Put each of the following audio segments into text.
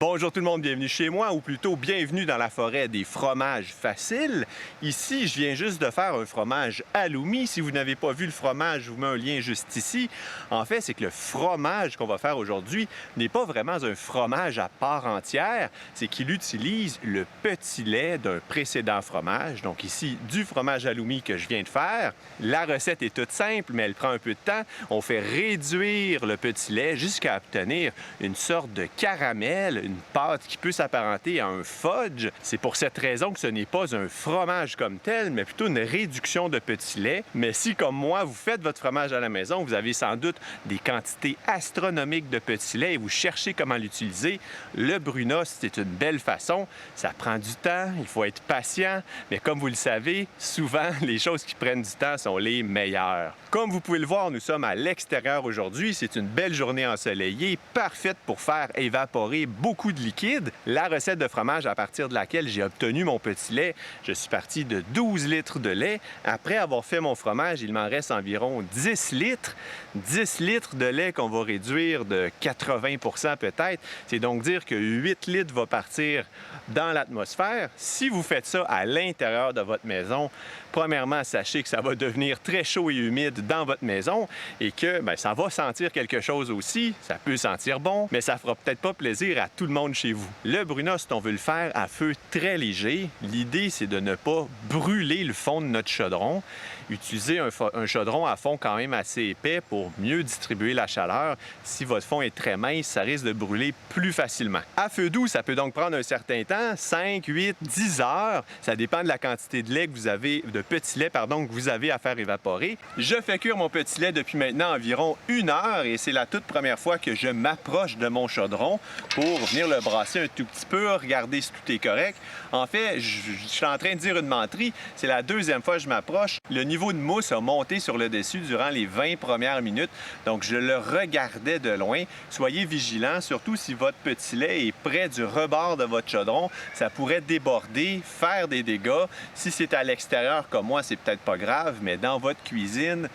Bonjour tout le monde, bienvenue chez moi, ou plutôt bienvenue dans la forêt des fromages faciles. Ici, je viens juste de faire un fromage halloumi. Si vous n'avez pas vu le fromage, je vous mets un lien juste ici. En fait, c'est que le fromage qu'on va faire aujourd'hui n'est pas vraiment un fromage à part entière, c'est qu'il utilise le petit lait d'un précédent fromage. Donc ici, du fromage halloumi que je viens de faire. La recette est toute simple, mais elle prend un peu de temps. On fait réduire le petit lait jusqu'à obtenir une sorte de caramel, une pâte qui peut s'apparenter à un fudge. C'est pour cette raison que ce n'est pas un fromage comme tel, mais plutôt une réduction de petit lait. Mais si, comme moi, vous faites votre fromage à la maison, vous avez sans doute des quantités astronomiques de petit lait et vous cherchez comment l'utiliser, le Brunos, c'est une belle façon. Ça prend du temps, il faut être patient, mais comme vous le savez, souvent, les choses qui prennent du temps sont les meilleures. Comme vous pouvez le voir, nous sommes à l'extérieur aujourd'hui. C'est une belle journée ensoleillée, parfaite pour faire évaporer beaucoup de liquide. La recette de fromage à partir de laquelle j'ai obtenu mon petit lait, je suis parti de 12 litres de lait. Après avoir fait mon fromage, il m'en reste environ 10 litres. 10 litres de lait qu'on va réduire de 80 peut-être. C'est donc dire que 8 litres va partir dans l'atmosphère. Si vous faites ça à l'intérieur de votre maison, premièrement, sachez que ça va devenir très chaud et humide dans votre maison et que ça va sentir quelque chose aussi. Ça peut sentir bon, mais ça fera peut-être pas plaisir à tout le monde chez vous. Le Brunos, on veut le faire à feu très léger. L'idée, c'est de ne pas brûler le fond de notre chaudron. Utilisez un chaudron à fond quand même assez épais pour mieux distribuer la chaleur. Si votre fond est très mince, ça risque de brûler plus facilement. À feu doux, ça peut donc prendre un certain temps, 5, 8, 10 heures. Ça dépend de la quantité de lait que vous avez, de petit lait, pardon, que vous avez à faire évaporer. Je fais cuire mon petit lait depuis maintenant environ 1 heure et c'est la toute première fois que je m'approche de mon chaudron pour venir le brasser un tout petit peu, regarder si tout est correct. En fait, je suis en train de dire une menterie. C'est la deuxième fois que je m'approche. Le niveau de mousse a monté sur le dessus durant les 20 premières minutes, donc je le regardais de loin. Soyez vigilants, surtout si votre petit lait est près du rebord de votre chaudron. Ça pourrait déborder, faire des dégâts. Si c'est à l'extérieur comme moi, c'est peut-être pas grave, mais dans votre cuisine,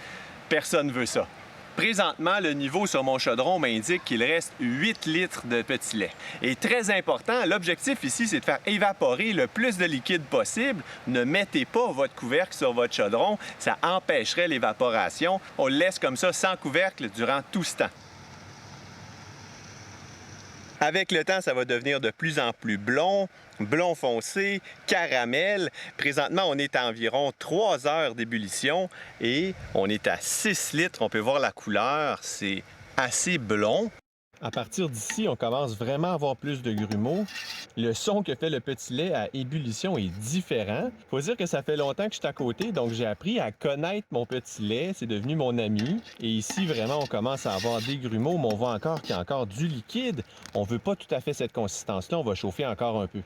personne ne veut ça. Présentement, le niveau sur mon chaudron m'indique qu'il reste 8 litres de petit lait. Et très important, l'objectif ici, c'est de faire évaporer le plus de liquide possible. Ne mettez pas votre couvercle sur votre chaudron, ça empêcherait l'évaporation. On le laisse comme ça sans couvercle durant tout ce temps. Avec le temps, ça va devenir de plus en plus blond, blond foncé, caramel. Présentement, on est à environ 3 heures d'ébullition et on est à 6 litres. On peut voir la couleur, c'est assez blond. À partir d'ici, on commence vraiment à avoir plus de grumeaux. Le son que fait le petit lait à ébullition est différent. Il faut dire que ça fait longtemps que je suis à côté, donc j'ai appris à connaître mon petit lait. C'est devenu mon ami. Et ici, vraiment, on commence à avoir des grumeaux, mais on voit encore qu'il y a encore du liquide. On ne veut pas tout à fait cette consistance-là. On va chauffer encore un peu.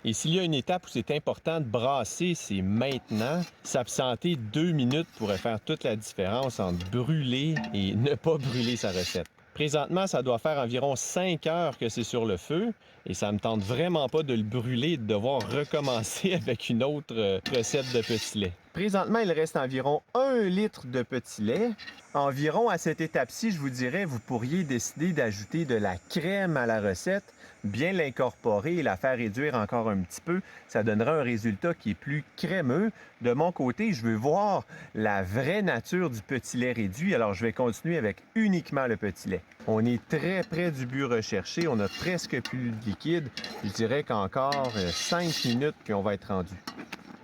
Et s'il y a une étape où c'est important de brasser, c'est maintenant. S'absenter 2 minutes pourrait faire toute la différence entre brûler et ne pas brûler sa recette. Présentement, ça doit faire environ 5 heures que c'est sur le feu et ça me tente vraiment pas de le brûler et de devoir recommencer avec une autre recette de petit lait. Présentement, il reste environ 1 litre de petit lait. Environ à cette étape-ci, je vous dirais, vous pourriez décider d'ajouter de la crème à la recette, bien l'incorporer et la faire réduire encore un petit peu. Ça donnera un résultat qui est plus crémeux. De mon côté, je veux voir la vraie nature du petit lait réduit, alors je vais continuer avec uniquement le petit lait. On est très près du but recherché, on a presque plus de liquide. Je dirais qu'encore 5 minutes puis on va être rendu.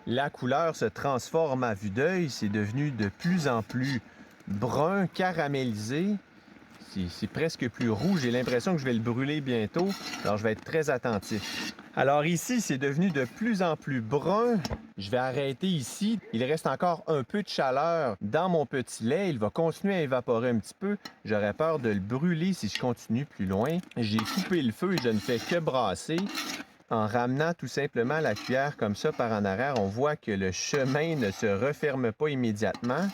La couleur se transforme à vue d'œil, c'est devenu de plus en plus brun, caramélisé. C'est presque plus rouge. J'ai l'impression que je vais le brûler bientôt. Alors, je vais être très attentif. Alors ici, c'est devenu de plus en plus brun. Je vais arrêter ici. Il reste encore un peu de chaleur dans mon petit lait. Il va continuer à évaporer un petit peu. J'aurais peur de le brûler si je continue plus loin. J'ai coupé le feu et je ne fais que brasser. En ramenant tout simplement la cuillère comme ça par en arrière, on voit que le chemin ne se referme pas immédiatement.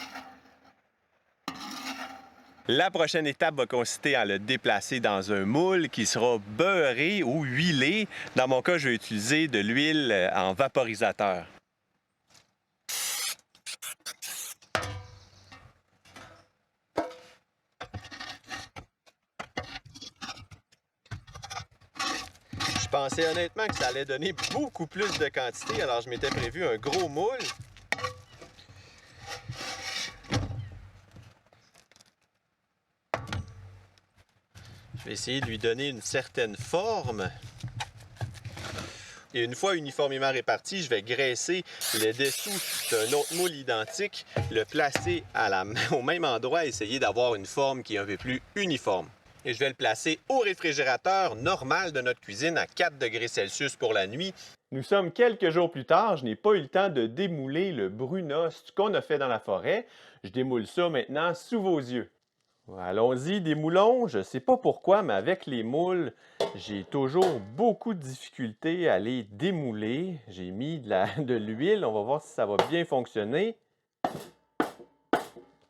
La prochaine étape va consister à le déplacer dans un moule qui sera beurré ou huilé. Dans mon cas, je vais utiliser de l'huile en vaporisateur. Je pensais honnêtement que ça allait donner beaucoup plus de quantité, alors je m'étais prévu un gros moule. Je vais essayer de lui donner une certaine forme. Et une fois uniformément réparti, je vais graisser le dessous d'un autre moule identique, le placer au même endroit, essayer d'avoir une forme qui est un peu plus uniforme. Et je vais le placer au réfrigérateur normal de notre cuisine à 4 degrés Celsius pour la nuit. Nous sommes quelques jours plus tard, je n'ai pas eu le temps de démouler le brunost qu'on a fait dans la forêt. Je démoule ça maintenant sous vos yeux. Allons-y, démoulons. Je ne sais pas pourquoi, mais avec les moules, j'ai toujours beaucoup de difficultés à les démouler. J'ai mis de l'huile, on va voir si ça va bien fonctionner.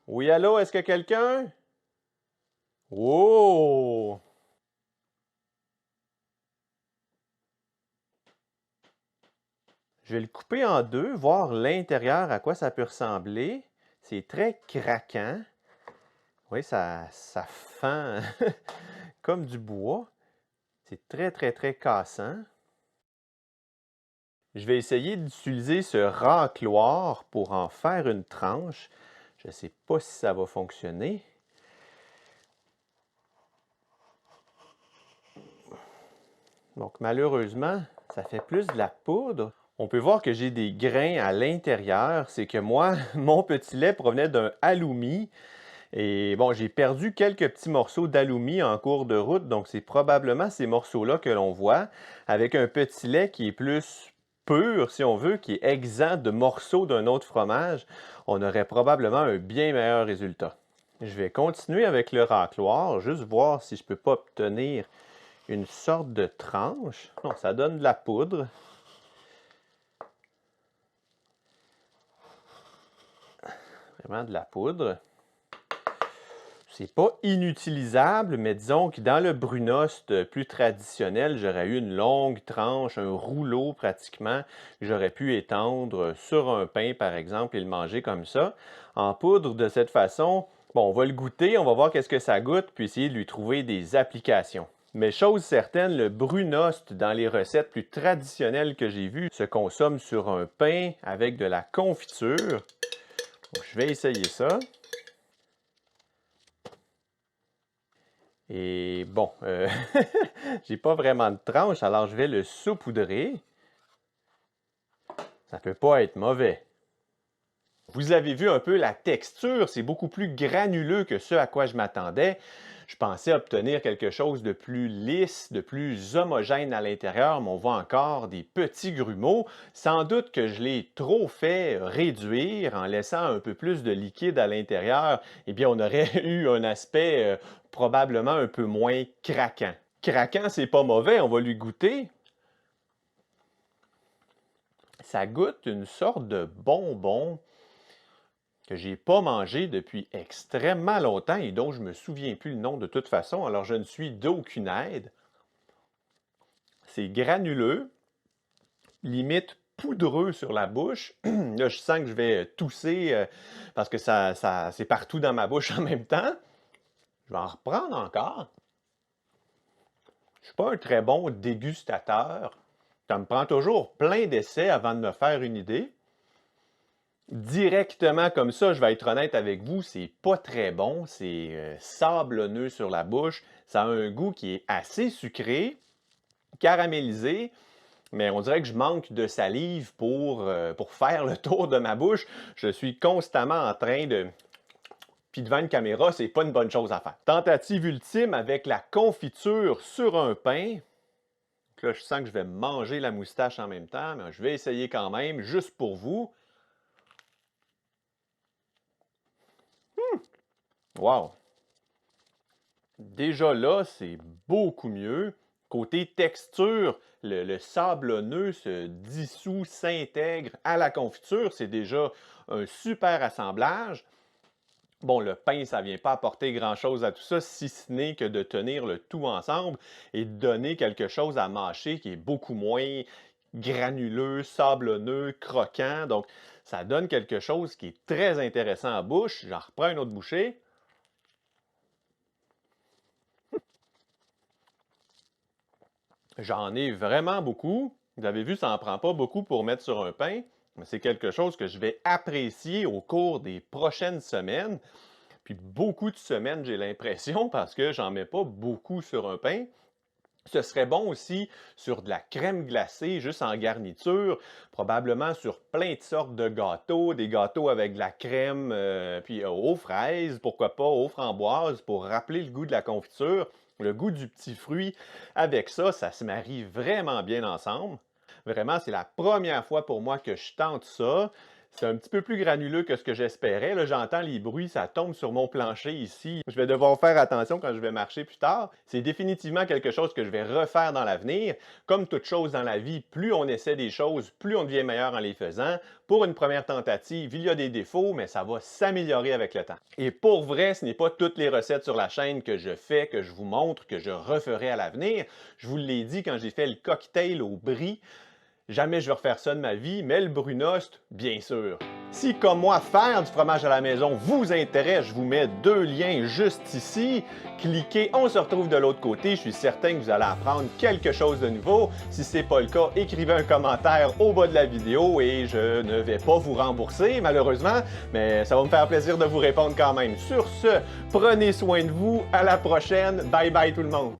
Oui, allô, est-ce que quelqu'un? Oh! Je vais le couper en deux, voir l'intérieur, à quoi ça peut ressembler. C'est très craquant. Oui, ça fend comme du bois. C'est très, très, très cassant. Je vais essayer d'utiliser ce racloir pour en faire une tranche. Je ne sais pas si ça va fonctionner. Donc malheureusement, ça fait plus de la poudre. On peut voir que j'ai des grains à l'intérieur. C'est que moi, mon petit lait provenait d'un halloumi. Et bon, j'ai perdu quelques petits morceaux d'halloumi en cours de route. Donc c'est probablement ces morceaux-là que l'on voit. Avec un petit lait qui est plus pur, si on veut, qui est exempt de morceaux d'un autre fromage, on aurait probablement un bien meilleur résultat. Je vais continuer avec le racloir, juste voir si je ne peux pas obtenir une sorte de tranche. Non, ça donne de la poudre. Vraiment de la poudre. C'est pas inutilisable, mais disons que dans le brunost plus traditionnel, j'aurais eu une longue tranche, un rouleau pratiquement, que j'aurais pu étendre sur un pain, par exemple, et le manger comme ça. En poudre, de cette façon, bon, on va le goûter, on va voir qu'est-ce que ça goûte, puis essayer de lui trouver des applications. Mais chose certaine, le brunost, dans les recettes plus traditionnelles que j'ai vues, se consomme sur un pain avec de la confiture. Donc, je vais essayer ça. Et bon, j'ai pas vraiment de tranche, alors je vais le saupoudrer. Ça peut pas être mauvais. Vous avez vu un peu la texture, c'est beaucoup plus granuleux que ce à quoi je m'attendais. Je pensais obtenir quelque chose de plus lisse, de plus homogène à l'intérieur, mais on voit encore des petits grumeaux. Sans doute que je l'ai trop fait réduire en laissant un peu plus de liquide à l'intérieur. Eh bien, on aurait eu un aspect probablement un peu moins craquant. Craquant, c'est pas mauvais, on va lui goûter. Ça goûte une sorte de bonbon que j'ai pas mangé depuis extrêmement longtemps et dont je me souviens plus le nom de toute façon, alors je ne suis d'aucune aide. C'est granuleux, limite poudreux sur la bouche. Là, je sens que je vais tousser parce que c'est partout dans ma bouche en même temps. Je vais en reprendre encore. Je ne suis pas un très bon dégustateur. Ça me prend toujours plein d'essais avant de me faire une idée. Directement comme ça, je vais être honnête avec vous, c'est pas très bon. C'est sablonneux sur la bouche. Ça a un goût qui est assez sucré, caramélisé, mais on dirait que je manque de salive pour faire le tour de ma bouche. Je suis constamment en train de... Puis devant une caméra, c'est pas une bonne chose à faire. Tentative ultime avec la confiture sur un pain. Donc là, je sens que je vais manger la moustache en même temps, mais je vais essayer quand même, juste pour vous. Wow! Déjà là, c'est beaucoup mieux. Côté texture, le sablonneux se dissout, s'intègre à la confiture. C'est déjà un super assemblage. Bon, le pain, ça ne vient pas apporter grand-chose à tout ça, si ce n'est que de tenir le tout ensemble et de donner quelque chose à mâcher qui est beaucoup moins granuleux, sablonneux, croquant. Donc, ça donne quelque chose qui est très intéressant en bouche. J'en reprends une autre bouchée. J'en ai vraiment beaucoup. Vous avez vu, ça n'en prend pas beaucoup pour mettre sur un pain, mais c'est quelque chose que je vais apprécier au cours des prochaines semaines. Puis beaucoup de semaines, j'ai l'impression, parce que j'en mets pas beaucoup sur un pain. Ce serait bon aussi sur de la crème glacée, juste en garniture, probablement sur plein de sortes de gâteaux, des gâteaux avec de la crème, puis aux fraises, pourquoi pas aux framboises, pour rappeler le goût de la confiture, le goût du petit fruit. Avec ça, ça se marie vraiment bien ensemble. Vraiment, c'est la première fois pour moi que je tente ça. C'est un petit peu plus granuleux que ce que j'espérais. Là, j'entends les bruits, ça tombe sur mon plancher ici. Je vais devoir faire attention quand je vais marcher plus tard. C'est définitivement quelque chose que je vais refaire dans l'avenir. Comme toute chose dans la vie, plus on essaie des choses, plus on devient meilleur en les faisant. Pour une première tentative, il y a des défauts, mais ça va s'améliorer avec le temps. Et pour vrai, ce n'est pas toutes les recettes sur la chaîne que je fais, que je vous montre, que je referai à l'avenir. Je vous l'ai dit quand j'ai fait le cocktail au brie. Jamais je vais refaire ça de ma vie, mais le Brunost, bien sûr. Si, comme moi, faire du fromage à la maison vous intéresse, je vous mets 2 liens juste ici. Cliquez, on se retrouve de l'autre côté. Je suis certain que vous allez apprendre quelque chose de nouveau. Si ce n'est pas le cas, écrivez un commentaire au bas de la vidéo et je ne vais pas vous rembourser, malheureusement, mais ça va me faire plaisir de vous répondre quand même. Sur ce, prenez soin de vous. À la prochaine. Bye bye tout le monde.